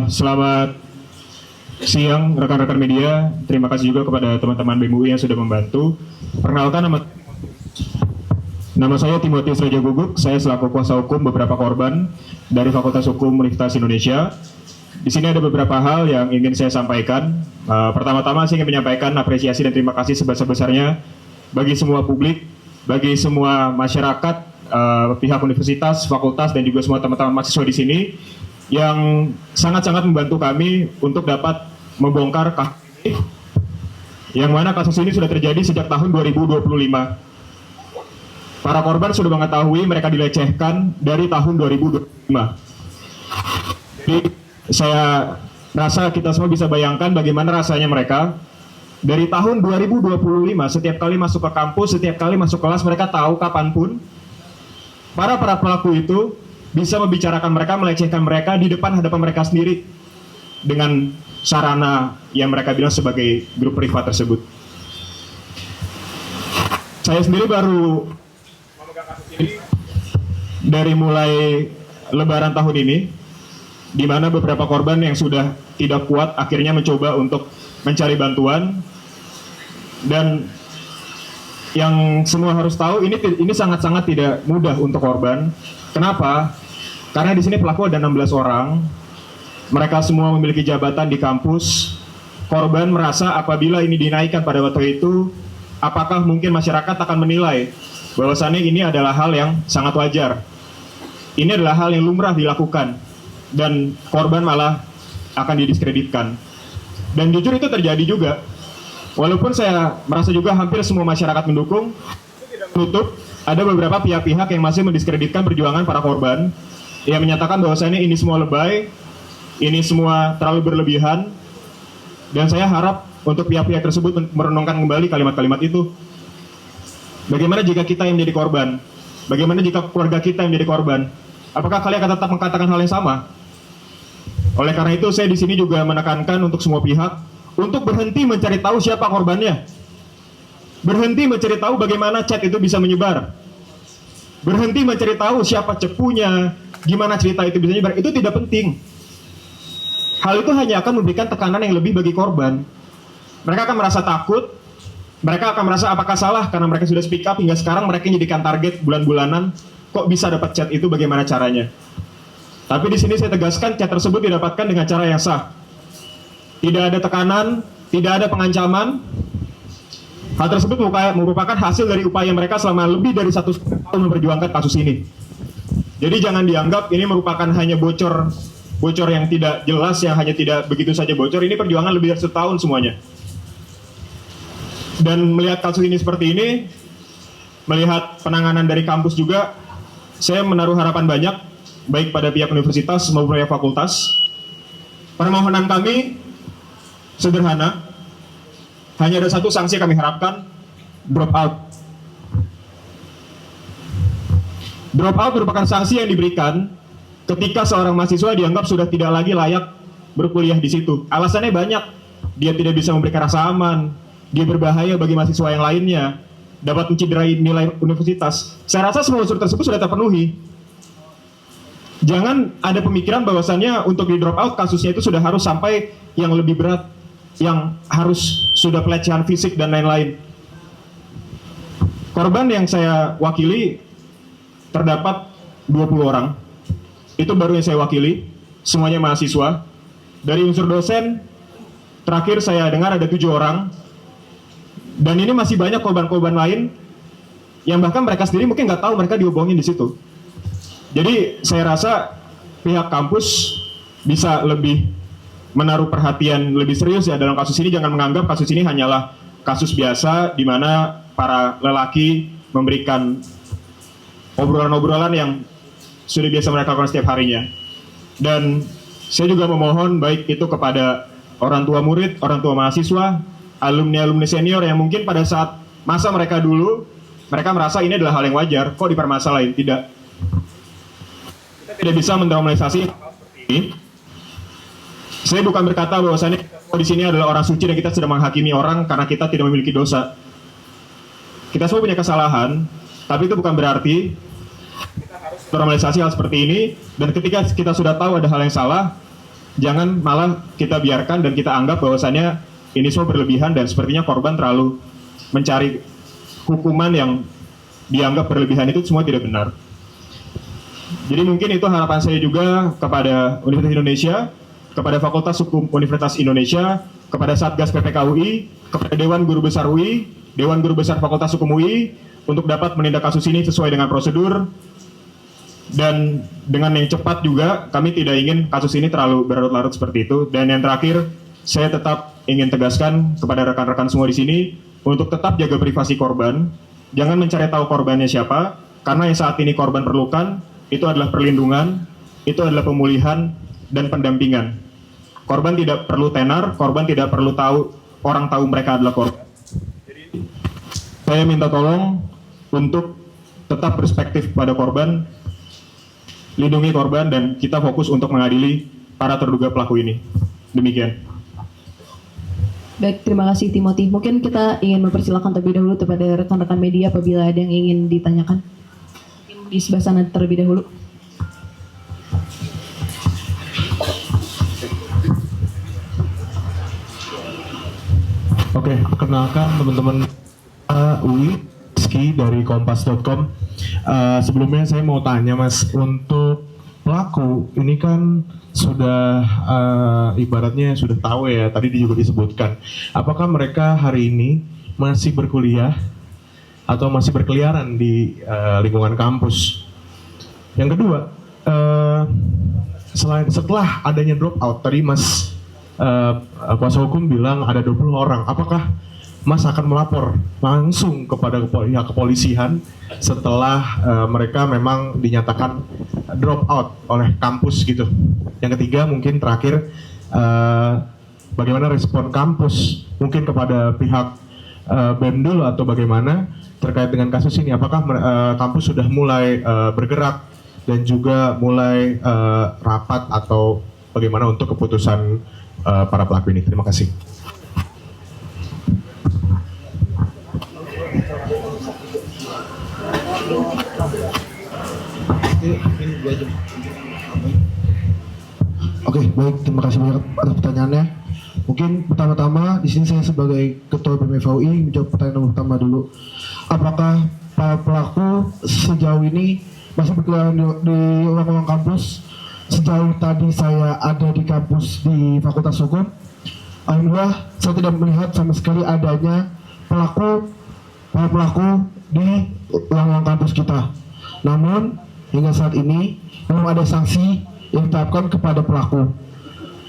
Selamat siang rekan-rekan media. Terima kasih juga kepada teman-teman BEM UI yang sudah membantu. Perkenalkan, nama saya Timotius Reja Guguk. Saya selaku kuasa hukum beberapa korban dari Fakultas Hukum Universitas Indonesia. Di sini ada beberapa hal yang ingin saya sampaikan. Pertama-tama saya ingin menyampaikan apresiasi dan terima kasih sebesar-besarnya bagi semua publik, bagi semua masyarakat, pihak universitas, fakultas, dan juga semua teman-teman mahasiswa di sini yang sangat-sangat membantu kami untuk dapat membongkar kasus ini, yang mana kasus ini sudah terjadi sejak tahun 2025. Para korban sudah mengetahui mereka dilecehkan dari tahun 2025. Jadi saya rasa kita semua bisa bayangkan bagaimana rasanya mereka dari tahun 2025, setiap kali masuk ke kampus, setiap kali masuk kelas, mereka tahu kapanpun para pelaku itu bisa membicarakan mereka, melecehkan mereka di depan hadapan mereka sendiri dengan sarana yang mereka bilang sebagai grup privat tersebut. Saya sendiri baru memegang kasus ini dari mulai Lebaran tahun ini, di mana beberapa korban yang sudah tidak kuat akhirnya mencoba untuk mencari bantuan. Dan yang semua harus tahu, ini sangat-sangat tidak mudah untuk korban. Kenapa? Karena di sini pelaku ada 16 orang. Mereka semua memiliki jabatan di kampus. Korban merasa apabila ini dinaikkan pada waktu itu, apakah mungkin masyarakat akan menilai bahwasannya ini adalah hal yang sangat wajar. Ini adalah hal yang lumrah dilakukan, dan korban malah akan didiskreditkan. Dan jujur itu terjadi juga. Walaupun saya merasa juga hampir semua masyarakat mendukung, itu tidak menutup ada beberapa pihak-pihak yang masih mendiskreditkan perjuangan para korban, yang menyatakan bahwasannya ini semua lebay, ini semua terlalu berlebihan. Dan saya harap untuk pihak-pihak tersebut merenungkan kembali kalimat-kalimat itu. Bagaimana jika kita yang menjadi korban? Bagaimana jika keluarga kita yang menjadi korban? Apakah kalian akan tetap mengatakan hal yang sama? Oleh karena itu, saya di sini juga menekankan untuk semua pihak untuk berhenti mencari tahu siapa korbannya. Berhenti mencari tahu bagaimana chat itu bisa menyebar. Berhenti mencari tahu siapa cepunya, gimana cerita itu bisa menyebar. Itu tidak penting. Hal itu hanya akan memberikan tekanan yang lebih bagi korban. Mereka akan merasa takut. Mereka akan merasa apakah salah karena mereka sudah speak up hingga sekarang mereka jadikan target bulan-bulanan. Kok bisa dapat chat itu, bagaimana caranya? Tapi di sini saya tegaskan, chat tersebut didapatkan dengan cara yang sah. Tidak ada tekanan, tidak ada pengancaman. Hal tersebut merupakan hasil dari upaya mereka selama lebih dari 1 tahun memperjuangkan kasus ini. Jadi jangan dianggap ini merupakan hanya bocor yang tidak jelas, yang hanya tidak begitu saja bocor. Ini perjuangan lebih dari 1 tahun semuanya. Dan melihat kasus ini seperti ini, melihat penanganan dari kampus juga, saya menaruh harapan banyak, baik pada pihak universitas maupun pihak fakultas. Permohonan kami sederhana, hanya ada satu sanksi kami harapkan, drop out. Drop out merupakan sanksi yang diberikan ketika seorang mahasiswa dianggap sudah tidak lagi layak berkuliah di situ. Alasannya banyak, dia tidak bisa memberikan rasa aman, dia berbahaya bagi mahasiswa yang lainnya, dapat menciderai nilai universitas. Saya rasa semua unsur tersebut sudah terpenuhi. Jangan ada pemikiran bahwasannya untuk di drop out kasusnya itu sudah harus sampai yang lebih berat, yang harus sudah pelecehan fisik dan lain-lain. Korban yang saya wakili terdapat 20 orang. Itu baru yang saya wakili, semuanya mahasiswa. Dari unsur dosen, terakhir saya dengar ada 7 orang. Dan ini masih banyak korban-korban lain yang bahkan mereka sendiri mungkin nggak tahu mereka dihubungin di situ. Jadi saya rasa pihak kampus bisa lebih menaruh perhatian lebih serius ya dalam kasus ini. Jangan menganggap kasus ini hanyalah kasus biasa di mana para lelaki memberikan obrolan-obrolan yang sudah biasa mereka lakukan setiap harinya. Dan saya juga memohon baik itu kepada orang tua murid, orang tua mahasiswa, alumni-alumni senior yang mungkin pada saat masa mereka dulu, mereka merasa ini adalah hal yang wajar, kok dipermasalahin. Tidak. Kita tidak bisa mendramatisasi hal seperti ini. Saya bukan berkata bahwasannya di sini adalah orang suci dan kita sedang menghakimi orang karena kita tidak memiliki dosa. Kita semua punya kesalahan, tapi itu bukan berarti kita harus normalisasi hal seperti ini. Dan ketika kita sudah tahu ada hal yang salah, jangan malah kita biarkan dan kita anggap bahwasannya ini semua berlebihan dan sepertinya korban terlalu mencari hukuman yang dianggap berlebihan. Itu semua tidak benar. Jadi mungkin itu harapan saya juga kepada Universitas Indonesia, kepada Fakultas Hukum Universitas Indonesia, kepada Satgas PPKUI, kepada Dewan Guru Besar UI, Dewan Guru Besar Fakultas Hukum UI, untuk dapat menindak kasus ini sesuai dengan prosedur, dan dengan yang cepat juga. Kami tidak ingin kasus ini terlalu berlarut-larut seperti itu. Dan yang terakhir, saya tetap ingin tegaskan kepada rekan-rekan semua di sini untuk tetap jaga privasi korban. Jangan mencari tahu korbannya siapa, karena yang saat ini korban perlukan itu adalah perlindungan, itu adalah pemulihan dan pendampingan. Korban tidak perlu tenar, korban tidak perlu tahu orang tahu mereka adalah korban. Jadi saya minta tolong untuk tetap perspektif pada korban, lindungi korban, dan kita fokus untuk mengadili para terduga pelaku ini. Demikian. Baik, terima kasih Timothy. Mungkin kita ingin mempersilahkan terlebih dahulu kepada rekan-rekan media apabila ada yang ingin ditanyakan. Mungkin di sebelah sana terlebih dahulu. Oke, perkenalkan teman-teman UI, Rizky dari Kompas.com. Sebelumnya saya mau tanya Mas, untuk pelaku ini kan sudah ibaratnya sudah tahu ya, tadi juga disebutkan. Apakah mereka hari ini masih berkuliah atau masih berkeliaran di lingkungan kampus? Yang kedua, setelah adanya dropout, tadi Mas kuasa hukum bilang ada 20 orang. Apakah Mas akan melapor langsung kepada pihak kepolisian setelah mereka memang dinyatakan drop out oleh kampus gitu? Yang ketiga, mungkin terakhir, bagaimana respon kampus mungkin kepada pihak BEM atau bagaimana terkait dengan kasus ini? Apakah kampus sudah mulai bergerak dan juga mulai rapat atau bagaimana untuk keputusan para pelaku ini? Terima kasih. Oke, baik, terima kasih banyak atas pertanyaannya. Mungkin pertama-tama di sini saya sebagai Ketua BMFUI menjawab pertanyaan pertama dulu. Apakah para pelaku sejauh ini masih berkeliaran di ruang-ruang kampus? Sejauh tadi saya ada di kampus di Fakultas Hukum, alhamdulillah saya tidak melihat sama sekali adanya para pelaku di ruang-ruang kampus kita. Namun hingga saat ini belum ada sanksi yang ditetapkan kepada pelaku,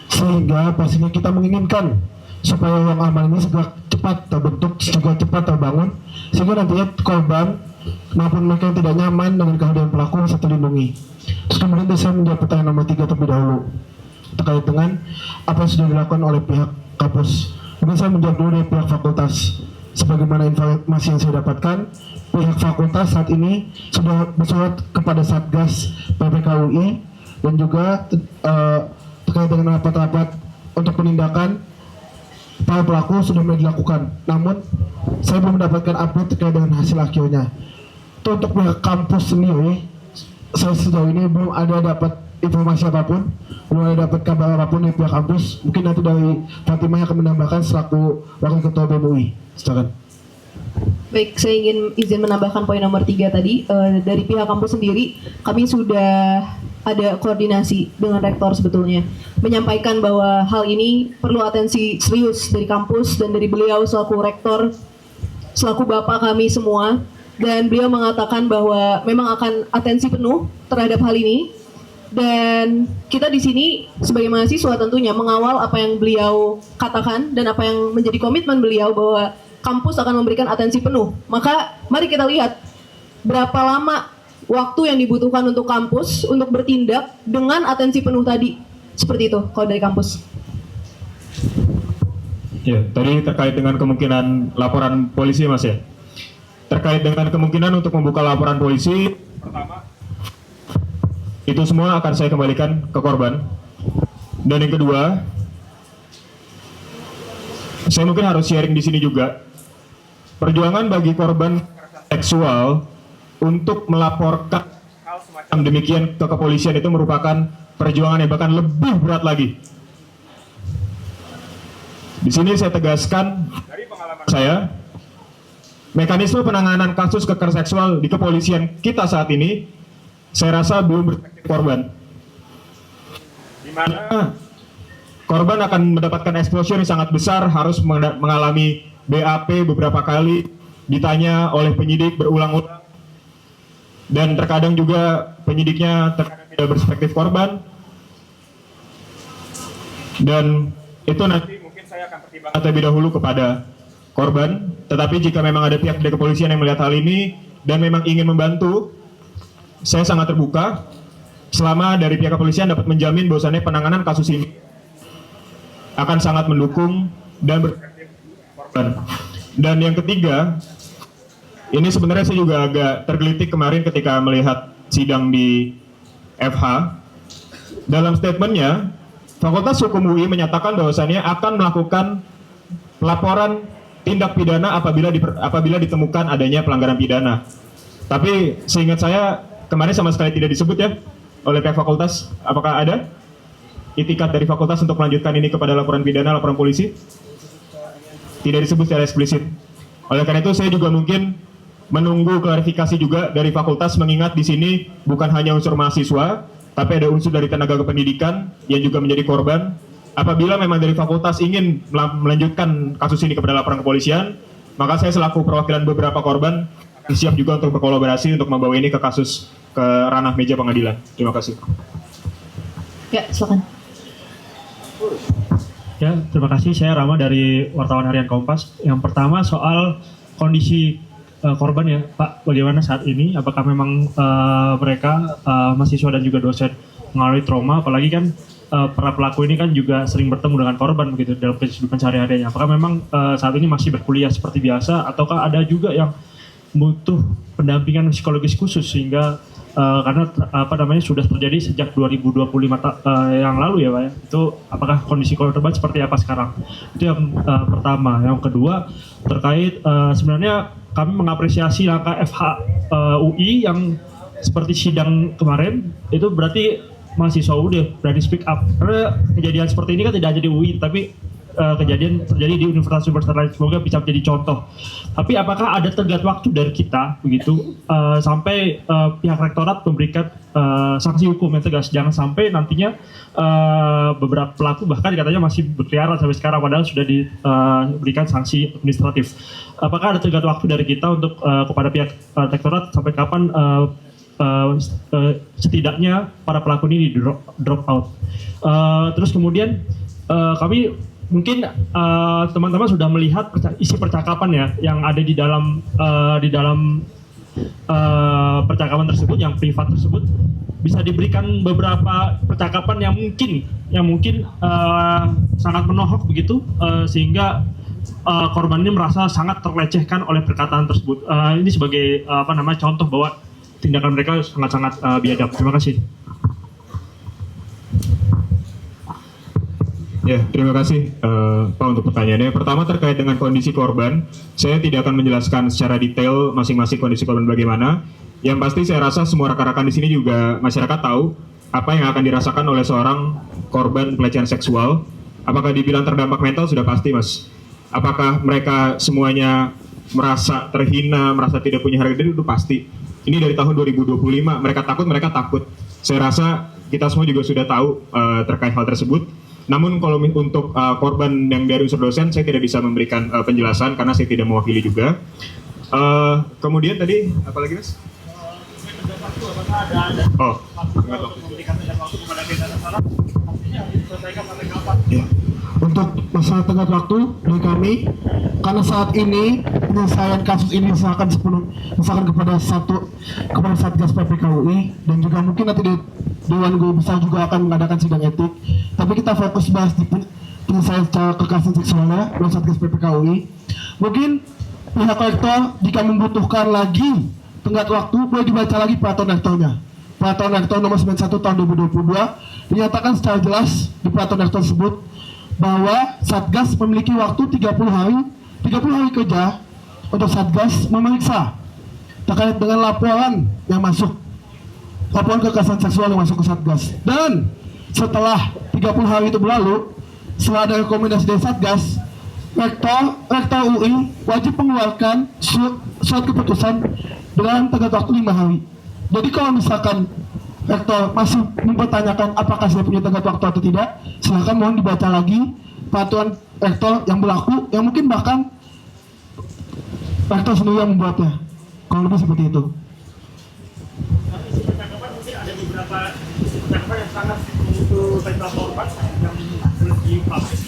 sehingga pastinya kita menginginkan supaya ruang aman ini segera cepat terbentuk, segera cepat terbangun, sehingga nantinya korban maupun mereka yang tidak nyaman dengan kehadiran pelaku bisa terlindungi. Terus kemudian saya menjawab pertanyaan nomor 3 terlebih dahulu terkait dengan apa yang sudah dilakukan oleh pihak kampus. Mungkin saya menjawab dulu dari pihak fakultas. Sebagaimana informasi yang saya dapatkan, pihak fakultas saat ini sudah bersurat kepada Satgas PPKUI dan juga terkait dengan rapat-rapat untuk penindakan para pelaku sudah mulai dilakukan. Namun saya belum mendapatkan update terkait dengan hasil akhirnya. Itu untuk pihak kampus sendiri, saya sejauh ini belum ada dapat informasi apapun, belum ada dapat kabar apapun dari pihak kampus. Mungkin nanti dari Fatimah yang akan menambahkan selaku Wakil Ketua BEM UI. Silakan. Baik, saya ingin izin menambahkan poin nomor 3 tadi. Dari pihak kampus sendiri, kami sudah ada koordinasi dengan rektor sebetulnya, menyampaikan bahwa hal ini perlu atensi serius dari kampus dan dari beliau selaku rektor, selaku bapak kami semua, dan beliau mengatakan bahwa memang akan atensi penuh terhadap hal ini. Dan kita di sini sebagai mahasiswa tentunya mengawal apa yang beliau katakan dan apa yang menjadi komitmen beliau bahwa kampus akan memberikan atensi penuh. Maka mari kita lihat berapa lama waktu yang dibutuhkan untuk kampus untuk bertindak dengan atensi penuh tadi. Seperti itu kalau dari kampus. Ya, tadi terkait dengan kemungkinan laporan polisi, Mas ya. Terkait dengan kemungkinan untuk membuka laporan polisi, pertama, itu semua akan saya kembalikan ke korban. Dan yang kedua, saya mungkin harus sharing di sini juga. Perjuangan bagi korban seksual untuk melaporkan hal semacam demikian ke kepolisian itu merupakan perjuangan yang bahkan lebih berat lagi Di sini saya tegaskan dari pengalaman saya, mekanisme penanganan kasus kekerasan seksual di kepolisian kita saat ini, saya rasa belum berspektif korban. Di mana korban akan mendapatkan exposure yang sangat besar, harus mengalami BAP beberapa kali, ditanya oleh penyidik berulang-ulang, dan terkadang juga penyidiknya terkadang tidak berspektif korban. Dan itu nanti mungkin saya akan pertimbangkan terlebih dahulu kepada korban. Tetapi jika memang ada pihak dari kepolisian yang melihat hal ini dan memang ingin membantu, saya sangat terbuka selama dari pihak kepolisian dapat menjamin bahwasannya penanganan kasus ini akan sangat mendukung dan berperspektif korban. Dan yang ketiga, ini sebenarnya saya juga agak tergelitik kemarin ketika melihat sidang di FH. Dalam statementnya, Fakultas Hukum UI menyatakan bahwasannya akan melakukan pelaporan tindak pidana apabila ditemukan adanya pelanggaran pidana. Tapi seingat saya kemarin sama sekali tidak disebut ya oleh pihak fakultas. Apakah ada itikat dari fakultas untuk melanjutkan ini kepada laporan pidana, laporan polisi? Tidak disebut secara eksplisit. Oleh karena itu saya juga mungkin menunggu klarifikasi juga dari fakultas, mengingat di sini bukan hanya unsur mahasiswa, tapi ada unsur dari tenaga kependidikan yang juga menjadi korban. Apabila memang dari fakultas ingin melanjutkan kasus ini kepada laporan kepolisian, maka saya selaku perwakilan beberapa korban siap juga untuk berkolaborasi untuk membawa ini ke kasus ke ranah meja pengadilan. Terima kasih. Ya, silakan. Ya, terima kasih. Saya Rama dari Wartawan Harian Kompas. Yang pertama soal kondisi korban ya, Pak. Bagaimana saat ini? Apakah memang mereka mahasiswa dan juga dosen mengalami trauma? Apalagi kan para pelaku ini kan juga sering bertemu dengan korban begitu dalam kehidupan sehari-harinya. Apakah memang saat ini masih berkuliah seperti biasa, ataukah ada juga yang butuh pendampingan psikologis khusus sehingga karena sudah terjadi sejak 2025 yang lalu ya Pak ya. Itu apakah kondisi korban seperti apa sekarang? Itu yang pertama. Yang kedua terkait sebenarnya kami mengapresiasi langkah FH UI yang seperti sidang kemarin, itu berarti mahasiswa udah berani speak up. Karena kejadian seperti ini kan tidak hanya di UI, tapi kejadian terjadi di universitas lain. Semoga bisa menjadi contoh. Tapi apakah ada tenggat waktu dari kita begitu sampai pihak rektorat memberikan sanksi hukum yang tegas? Jangan sampai nantinya beberapa pelaku bahkan katanya masih berkeliaran sampai sekarang padahal sudah diberikan sanksi administratif. Apakah ada tenggat waktu dari kita untuk kepada pihak rektorat sampai kapan setidaknya para pelaku ini di drop out? Terus kemudian kami mungkin teman-teman sudah melihat isi percakapan ya yang ada di dalam percakapan tersebut, yang privat tersebut. Bisa diberikan beberapa percakapan yang mungkin sangat menohok begitu sehingga korban ini merasa sangat terlecehkan oleh perkataan tersebut. Ini sebagai contoh bahwa tindakan mereka sangat-sangat biadab. Terima kasih. Ya, terima kasih Pak untuk pertanyaannya. Pertama terkait dengan kondisi korban, saya tidak akan menjelaskan secara detail masing-masing kondisi korban bagaimana. Yang pasti saya rasa semua rekan-rekan di sini juga masyarakat tahu apa yang akan dirasakan oleh seorang korban pelecehan seksual. Apakah dibilang terdampak mental sudah pasti, Mas. Apakah mereka semuanya merasa terhina, merasa tidak punya harga diri, itu pasti. Ini dari tahun 2025, mereka takut. Saya rasa kita semua juga sudah tahu terkait hal tersebut. Namun kalau untuk korban yang dari unsur dosen, saya tidak bisa memberikan penjelasan karena saya tidak mewakili juga. Kemudian tadi, apa lagi Mas? Ya. Untuk masalah tenggat waktu dari kami, karena saat ini penyelesaian kasus ini misalkan kepada Satgas PPK UI, dan juga mungkin nanti di Dewan Guru Besar juga akan mengadakan sidang etik. Tapi kita fokus bahas di penyelesaian secara kekerasan seksualnya oleh Satgas PPK UI. Mungkin pihak rektor jika membutuhkan lagi tenggat waktu, boleh dibaca lagi peraturan rektornya. Peraturan rektor nomor 91 tahun 2022 dinyatakan secara jelas di peraturan rektor tersebut bahwa Satgas memiliki waktu 30 hari kerja untuk Satgas memeriksa terkait dengan laporan yang masuk, laporan kekerasan seksual yang masuk ke Satgas. Dan setelah 30 hari itu berlalu, setelah ada rekomendasi dari Satgas, rektor UI wajib mengeluarkan surat keputusan dengan tenggat waktu 5 hari. Jadi kalau misalkan rektor masih mempertanyakan apakah saya punya tenggat waktu atau tidak, silakan mohon dibaca lagi peraturan rektor yang berlaku, yang mungkin bahkan rektor sendiri yang membuatnya. Kalau lebih seperti itu. Ada beberapa percakapan yang sangat membutuhkan tentang korban yang belum dipublish.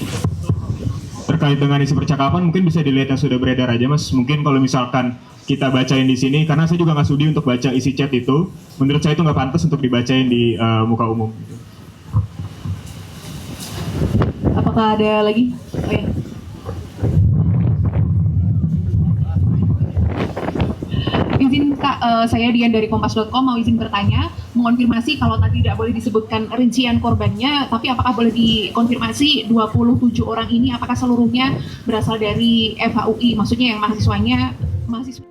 Terkait dengan isi percakapan mungkin bisa dilihat yang sudah beredar aja Mas. Mungkin kalau misalkan kita bacain di sini, karena saya juga nggak sudi untuk baca isi chat itu, menurut saya itu nggak pantas untuk dibacain di muka umum. Apakah ada lagi? Oh, ya. Izin Kak, saya Dian dari Kompas.com mau izin bertanya, mengonfirmasi kalau tadi tidak boleh disebutkan rincian korbannya, tapi apakah boleh dikonfirmasi 27 orang ini apakah seluruhnya berasal dari FHUI, maksudnya yang mahasiswanya mahasiswa